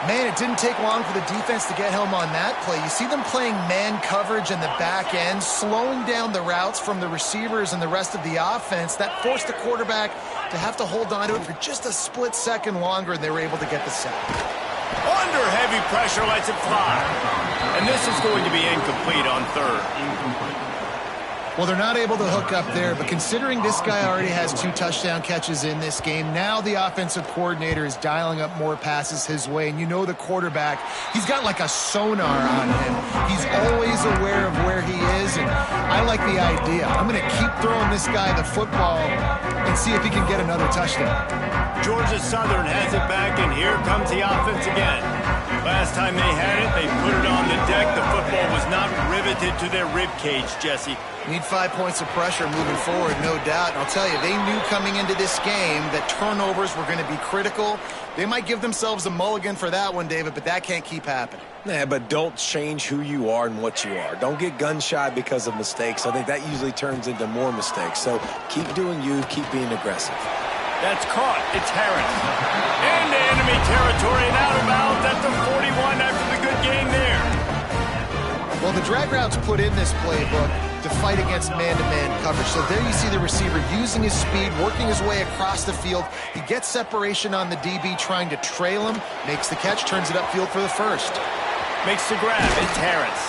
Man, it didn't take long for the defense to get home on that play. You see them playing man coverage in the back end, slowing down the routes from the receivers and the rest of the offense. That forced the quarterback to have to hold on to it for just a split second longer, and they were able to get the sack. Under heavy pressure, lets it fly. And this is going to be incomplete on third. Well, they're not able to hook up there, but considering this guy already has 2 touchdown catches in this game, now the offensive coordinator is dialing up more passes his way, and you know the quarterback, he's got like a sonar on him. He's always aware of where he is, and I like the idea. I'm going to keep throwing this guy the football and see if he can get another touchdown. Georgia Southern has it back, and here comes the offense again. Last time they had it, they put it on the deck. The football was not riveted to their rib cage, Jesse. Need 5 points of pressure moving forward, no doubt. And I'll tell you, they knew coming into this game that turnovers were going to be critical. They might give themselves a mulligan for that one, David, but that can't keep happening. Yeah, but don't change who you are and what you are. Don't get gun-shy because of mistakes. I think that usually turns into more mistakes. So keep doing you, keep being aggressive. That's caught. It's Harris. Into enemy territory and out of bounds at the 41 after the good game there. Well, the drag routes put in this playbook to fight against man-to-man coverage. So there you see the receiver using his speed, working his way across the field. He gets separation on the DB, trying to trail him, makes the catch, turns it upfield for the first. Makes the grab. It's Harris.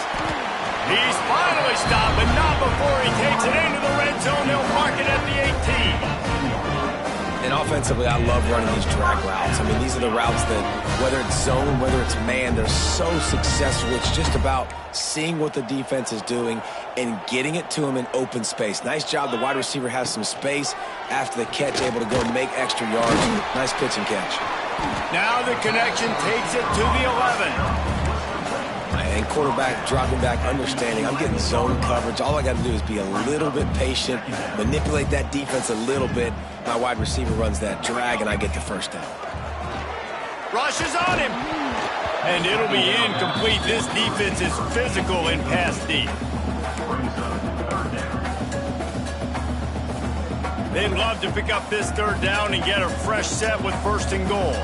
He's finally stopped, but not before he takes it into the red zone. They'll mark it at the 18. And offensively, I love running these drag routes. I mean, these are the routes that, whether it's zone, whether it's man, they're so successful. It's just about seeing what the defense is doing and getting it to him in open space. Nice job. The wide receiver has some space after the catch, able to go make extra yards. Nice pitch and catch. Now the connection takes it to the 11. And quarterback dropping back, understanding I'm getting zone coverage. All I got to do is be a little bit patient, manipulate that defense a little bit. My wide receiver runs that drag, and I get the first down. Rush is on him. And it'll be incomplete. This defense is physical in pass deep. They'd love to pick up this third down and get a fresh set with first and goal.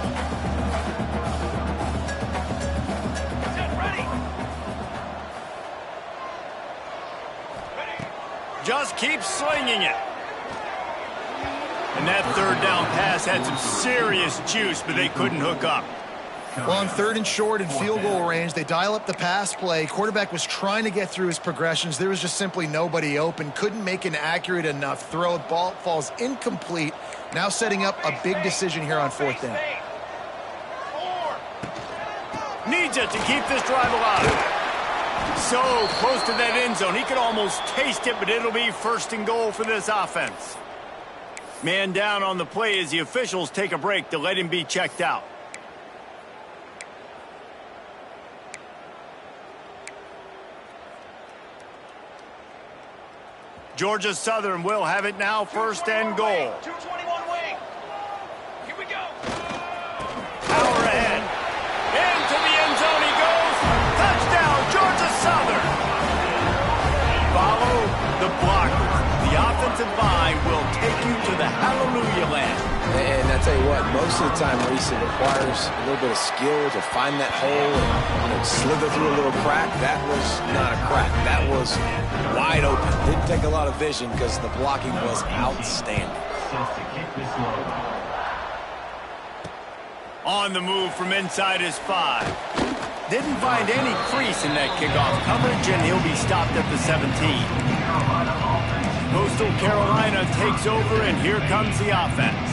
Just keep slinging it. And that third down pass had some serious juice, but they couldn't hook up. Well, on 3rd and short and field goal range, they dial up the pass play. Quarterback was trying to get through his progressions. There was just simply nobody open. Couldn't make an accurate enough throw. Ball falls incomplete. Now setting up a big decision here on 4th down. Needs it to keep this drive alive. So close to that end zone. He could almost taste it, but it'll be first and goal for this offense. Man down on the play as the officials take a break to let him be checked out. Georgia Southern will have it now, first and goal. 221 wing. Here we go. Power ahead. Into the end zone he goes. Touchdown, Georgia Southern. Follow the blockers. The offensive line will take you to the hallelujah land. And I tell you what, most of the time, Reese, it requires a little bit of skill to find that hole and slither through a little crack. That was not a crack. That was wide open. Didn't take a lot of vision because the blocking was outstanding. On the move from inside his 5. Didn't find any crease in that kickoff coverage, and he'll be stopped at the 17. Coastal Carolina takes over, and here comes the offense.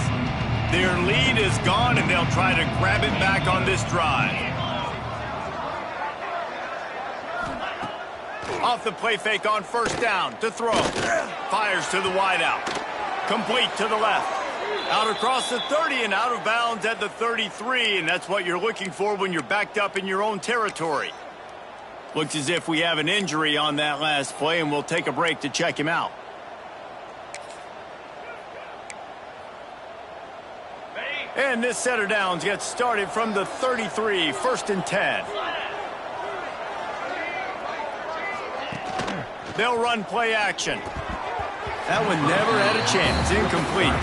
Their lead is gone, and they'll try to grab it back on this drive. Off the play fake on first down to throw. Fires to the wideout. Complete to the left. Out across the 30 and out of bounds at the 33, and that's what you're looking for when you're backed up in your own territory. Looks as if we have an injury on that last play, and we'll take a break to check him out. And this set of downs gets started from the 33, first and 10. They'll run play action. That one never had a chance. Incomplete.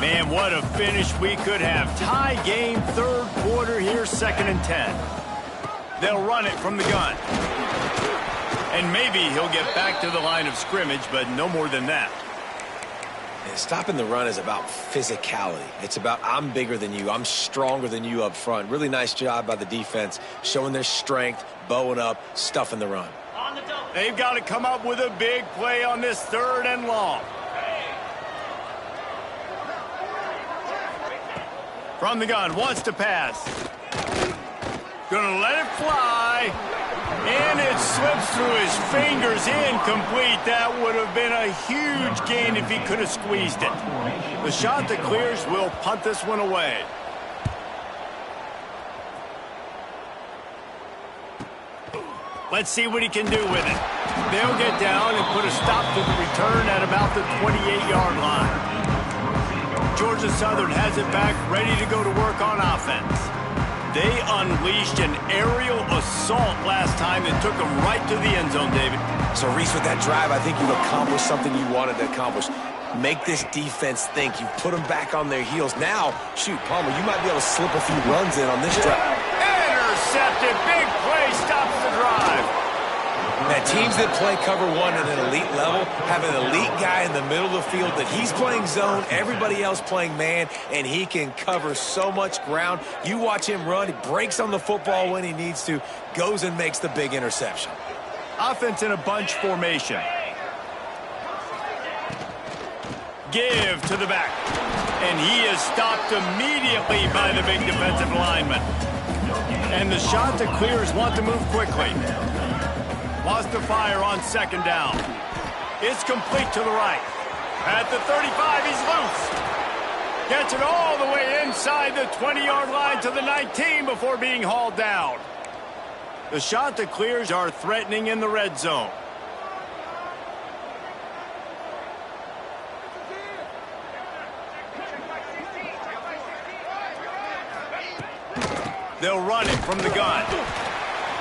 Man, what a finish we could have. Tie game, third quarter here, 2nd and 10. They'll run it from the gun. And maybe he'll get back to the line of scrimmage, but no more than that. And stopping the run is about physicality. It's about I'm bigger than you. I'm stronger than you up front. Really nice job by the defense, showing their strength, bowing up, stuffing the run. They've got to come up with a big play on this 3rd and long. From the gun, wants to pass. Gonna let it fly. And it slips through his fingers, incomplete. That would have been a huge gain if he could have squeezed it. The shot that clears will punt this one away. Let's see what he can do with it. They'll get down and put a stop to the return at about the 28-yard line. Georgia Southern has it back, ready to go to work on offense. They unleashed an aerial assault last time that took them right to the end zone, David. So, Reese, with that drive, I think you've accomplished something you wanted to accomplish. Make this defense think. You put them back on their heels. Now, shoot, Palmer, you might be able to slip a few runs in on this drive. Intercepted. Big play stops the drive. Now, teams that play cover one at an elite level have an elite guy in the middle of the field that he's playing zone, everybody else playing man, and he can cover so much ground. You watch him run, he breaks on the football when he needs to, goes and makes the big interception. Offense in a bunch formation. Give to the back. And he is stopped immediately by the big defensive lineman. And the shot that clears want to move quickly. Wants to fire on 2nd down. It's complete to the right. At the 35, he's loose. Gets it all the way inside the 20-yard line to the 19 before being hauled down. The shot that clears are threatening in the red zone. They'll run it from the gun.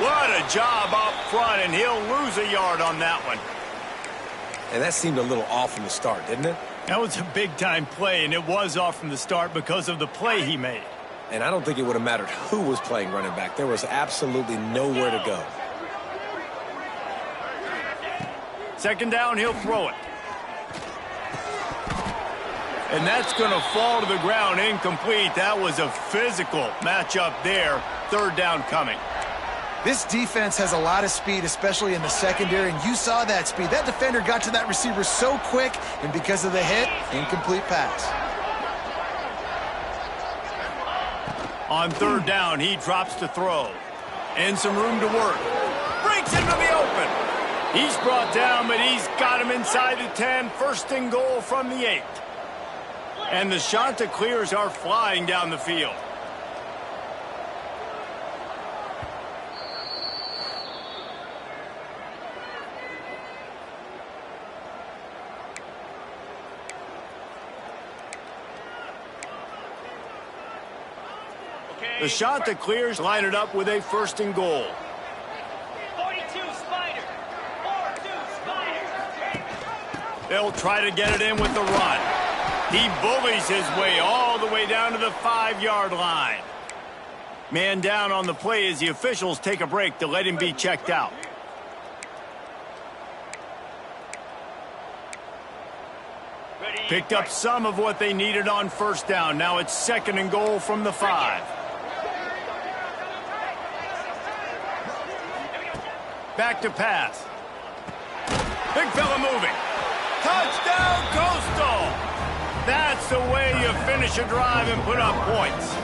What a job up front, and he'll lose a yard on that one. And that seemed a little off from the start, didn't it? That was a big-time play, and it was off from the start because of the play he made. And I don't think it would have mattered who was playing running back. There was absolutely nowhere to go. 2nd down, he'll throw it. And that's going to fall to the ground incomplete. That was a physical matchup there. 3rd down coming. This defense has a lot of speed, especially in the secondary, and you saw that speed. That defender got to that receiver so quick, and because of the hit, incomplete pass. On 3rd down, he drops to throw. And some room to work. Breaks into the open. He's brought down, but he's got him inside the 10. 1st and goal from the 8. And the shot that clears are flying down the field. The shot that clears line it up with a 1st and goal. 42 Spider. 42 Spider. They'll try to get it in with the run. He bullies his way all the way down to the 5-yard line. Man down on the play as the officials take a break to let him be checked out. Picked up some of what they needed on 1st down. Now it's 2nd and goal from the 5. Back to pass. Big fella moving. Touchdown, Coastal! That's the way you finish a drive and put up points.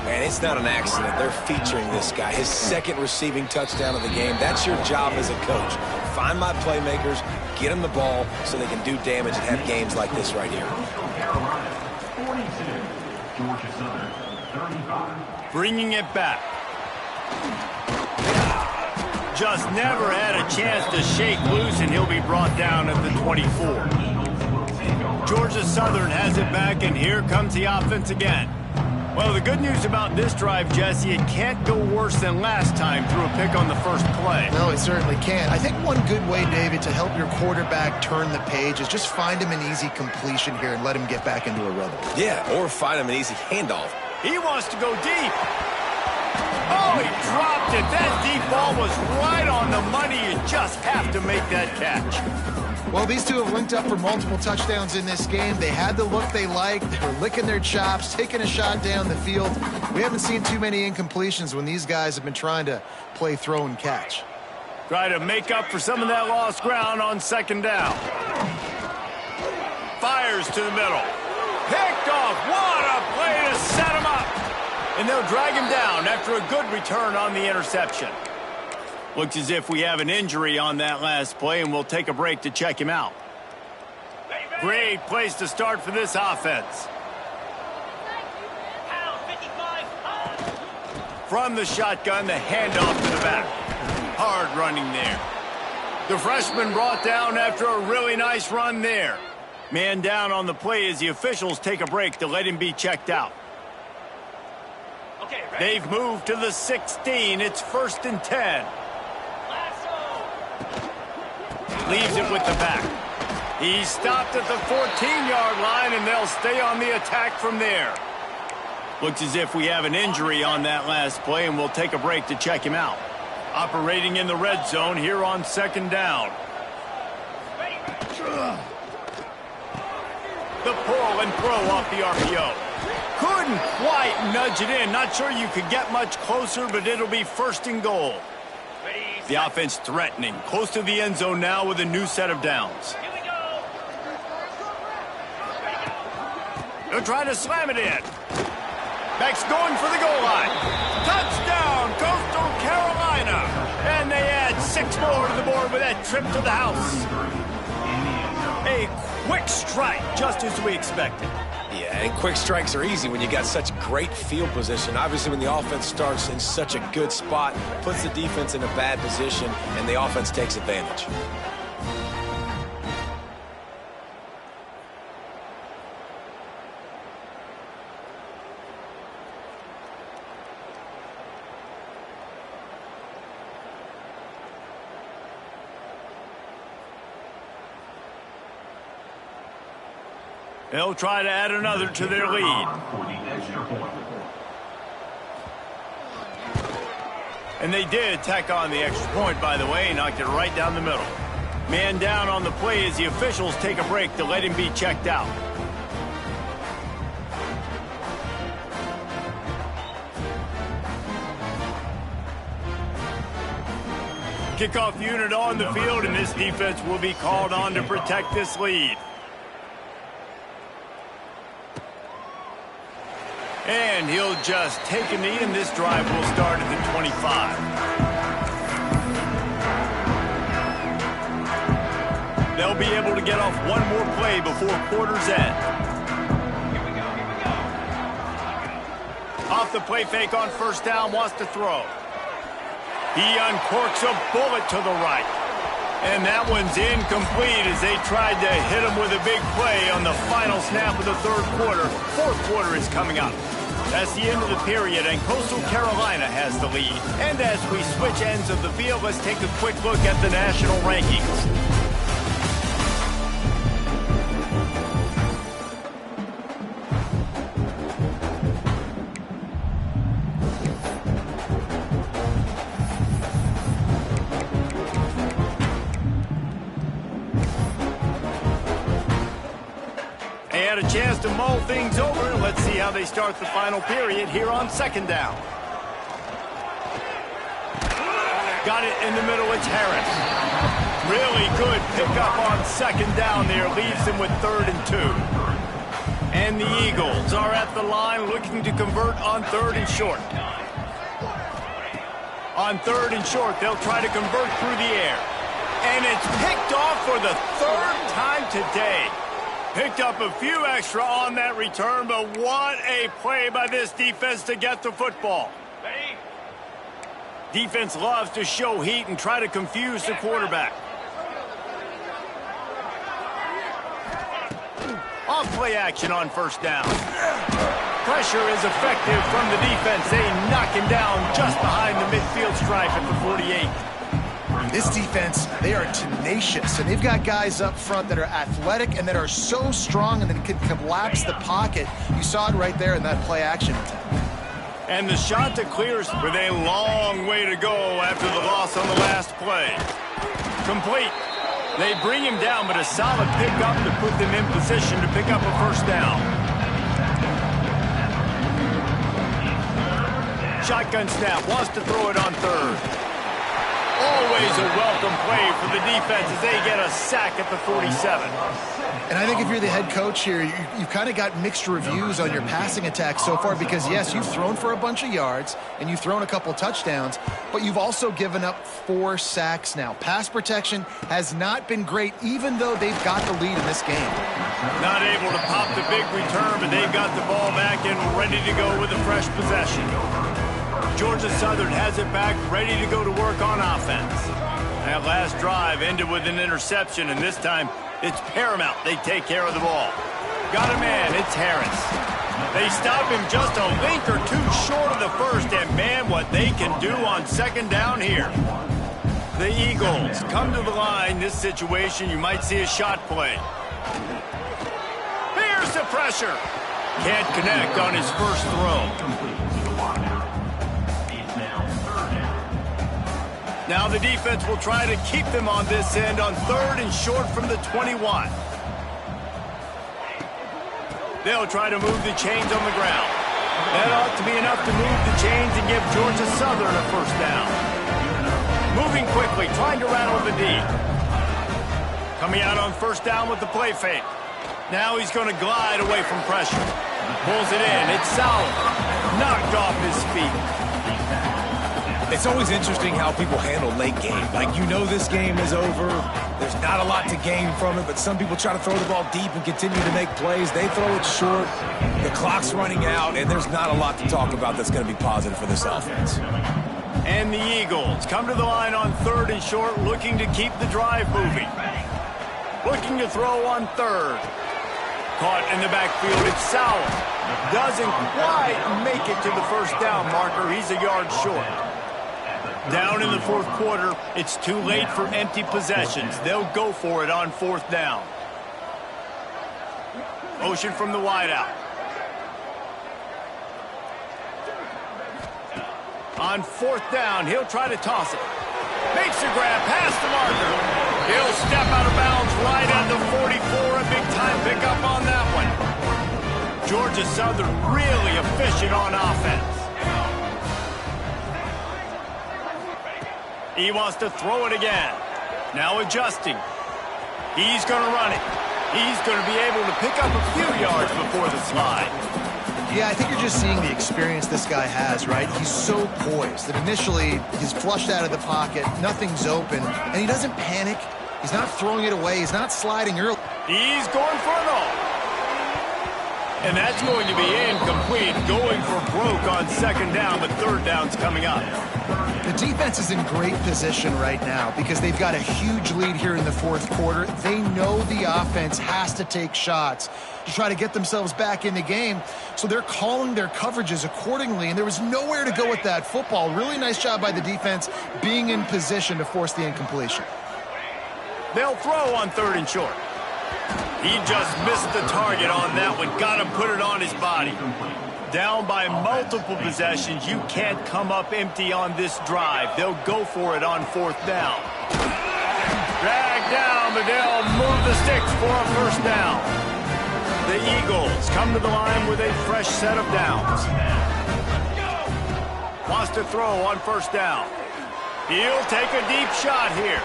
Man, it's not an accident. They're featuring this guy. His 2nd receiving touchdown of the game. That's your job as a coach. Find my playmakers, get them the ball so they can do damage and have games like this right here. 42, Georgia Southern, 35. Bringing it back. Just never had a chance to shake loose, and he'll be brought down at the 24. Georgia Southern has it back, and here comes the offense again. Well, the good news about this drive, Jesse, it can't go worse than last time through a pick on the first play. No, it certainly can't. I think one good way, David, to help your quarterback turn the page is just find him an easy completion here and let him get back into a rhythm. Yeah, or find him an easy handoff. He wants to go deep. Oh, he dropped it. That deep ball was right on the money. You just have to make that catch. Well, these two have linked up for multiple touchdowns in this game. They had the look they liked. They were licking their chops, taking a shot down the field. We haven't seen too many incompletions when these guys have been trying to play throw and catch. Try to make up for some of that lost ground on second down. Fires to the middle. Picked off. What a play to set him up. And they'll drag him down after a good return on the interception. Looks as if we have an injury on that last play, and we'll take a break to check him out. Great place to start for this offense. From the shotgun, the handoff to the back. Hard running there. The freshman brought down after a really nice run there. Man down on the play as the officials take a break to let him be checked out. They've moved to the 16. It's 1st and 10. Leaves it with the back. He stopped at the 14-yard line, and they'll stay on the attack from there. Looks as if we have an injury on that last play, and we'll take a break to check him out. Operating in the red zone here on second down. The pull and throw off the RPO. Couldn't quite nudge it in. Not sure you could get much closer, but it'll be 1st and goal. The offense threatening, close to the end zone now with a new set of downs. They'll try to slam it in. Beck's going for the goal line. Touchdown, Coastal Carolina. And they add 6 more to the board with that trip to the house. A quick strike, just as we expected. Yeah, and quick strikes are easy when you got such great field position. Obviously, when the offense starts in such a good spot, puts the defense in a bad position, and the offense takes advantage. They'll try to add another to their lead. And they did tack on the extra point, by the way, knocked it right down the middle. Man down on the play as the officials take a break to let him be checked out. Kickoff unit on the field, and this defense will be called on to protect this lead. And he'll just take a knee, and this drive will start at the 25. They'll be able to get off one more play before quarter's end. Off the play fake on 1st down, wants to throw. He uncorks a bullet to the right. And that one's incomplete as they tried to hit him with a big play on the final snap of the 3rd quarter. 4th quarter is coming up. That's the end of the period, and Coastal Carolina has the lead. And as we switch ends of the field, let's take a quick look at the national rankings. A chance to mull things over. Let's see how they start the final period here on 2nd down. Got it in the middle. It's Harris. Really good pickup on 2nd down there. Leaves them with 3rd and 2. And the Eagles are at the line looking to convert on 3rd and short. On 3rd and short, they'll try to convert through the air. And it's picked off for the 3rd time today. Picked up a few extra on that return, but what a play by this defense to get the football. Defense loves to show heat and try to confuse the quarterback. Off play action on 1st down. pressure is effective from the defense. They knock him down just behind the midfield stripe at the 48. This defense, they are tenacious, and they've got guys up front that are athletic and that are so strong and that can collapse the pocket. You saw it right there in that play action attempt. And the shot to clears with a long way to go after the loss on the last play. Complete. They bring him down, but a solid pickup to put them in position to pick up a first down. Shotgun snap, wants to throw it on third. Always a welcome play for the defense as they get a sack at the 47. And I think if you're the head coach here, you've kind of got mixed reviews on your passing attack so far because, yes, you've thrown for a bunch of yards and you've thrown a couple touchdowns, but you've also given up 4 sacks now. Pass protection has not been great, even though they've got the lead in this game. Not able to pop the big return, but they've got the ball back and ready to go with a fresh possession. Georgia Southern has it back, ready to go to work on offense. That last drive ended with an interception, and this time it's paramount they take care of the ball. Got a man, it's Harris. They stop him just a link or two short of the first, and man, what they can do on second down here. The Eagles come to the line. This situation, you might see a shot play. Here's the pressure. Can't connect on his first throw. Now the defense will try to keep them on this end on third and short from the 21. They'll try to move the chains on the ground. That ought to be enough to move the chains and give Georgia Southern a first down. Moving quickly, trying to rattle the D. Coming out on first down with the play fake. Now he's going to glide away from pressure. Pulls it in. It's Sauer. Knocked off his feet. It's always interesting how people handle late game. Like, you know this game is over. There's not a lot to gain from it, but some people try to throw the ball deep and continue to make plays. They throw it short. The clock's running out, and there's not a lot to talk about that's going to be positive for this offense. And the Eagles come to the line on third and short, looking to keep the drive moving. Looking to throw on third. Caught in the backfield, it's Sauer. Doesn't quite make it to the first down marker. He's a yard short. Down in the fourth quarter, it's too late for empty possessions. They'll go for it on fourth down. Motion from the wideout. On fourth down, he'll try to toss it. Makes the grab past the marker. He'll step out of bounds right at the 44. A big-time pickup on that one. Georgia Southern really efficient on offense. He wants to throw it again. Now adjusting. He's going to run it. He's going to be able to pick up a few yards before the slide. Yeah, I think you're just seeing the experience this guy has, right? He's so poised that initially he's flushed out of the pocket, nothing's open, and he doesn't panic. He's not throwing it away. He's not sliding early. He's going for it all. And that's going to be incomplete, going for broke on second down, but third down's coming up. The defense is in great position right now because they've got a huge lead here in the fourth quarter. They know the offense has to take shots to try to get themselves back in the game, so they're calling their coverages accordingly, and there was nowhere to go with that football. Really nice job by the defense being in position to force the incompletion. They'll throw on third and short. He just missed the target on that one. Got to put it on his body. Down by multiple possessions. You can't come up empty on this drive. They'll go for it on fourth down. Dragged down, but they'll move the sticks for a first down. The Eagles come to the line with a fresh set of downs. Wants to throw on first down. He'll take a deep shot here.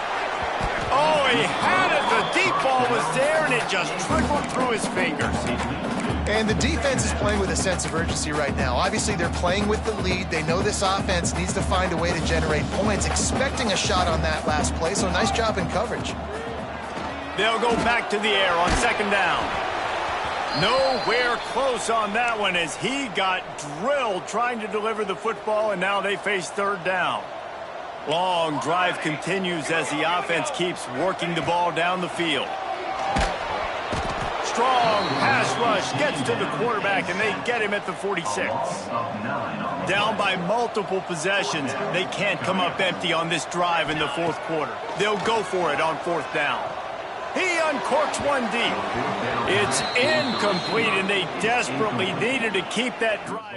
Oh, he had it. The deep ball was there, and it just trickled through his fingers. And the defense is playing with a sense of urgency right now. Obviously, they're playing with the lead. They know this offense needs to find a way to generate points, expecting a shot on that last play, so nice job in coverage. They'll go back to the air on second down. Nowhere close on that one as he got drilled trying to deliver the football, and now they face third down. Long drive continues as the offense keeps working the ball down the field. strong pass rush gets to the quarterback, and they get him at the 46. Down by multiple possessions. They can't come up empty on this drive in the fourth quarter. They'll go for it on fourth down. He uncorks one deep. It's incomplete, and they desperately needed to keep that drive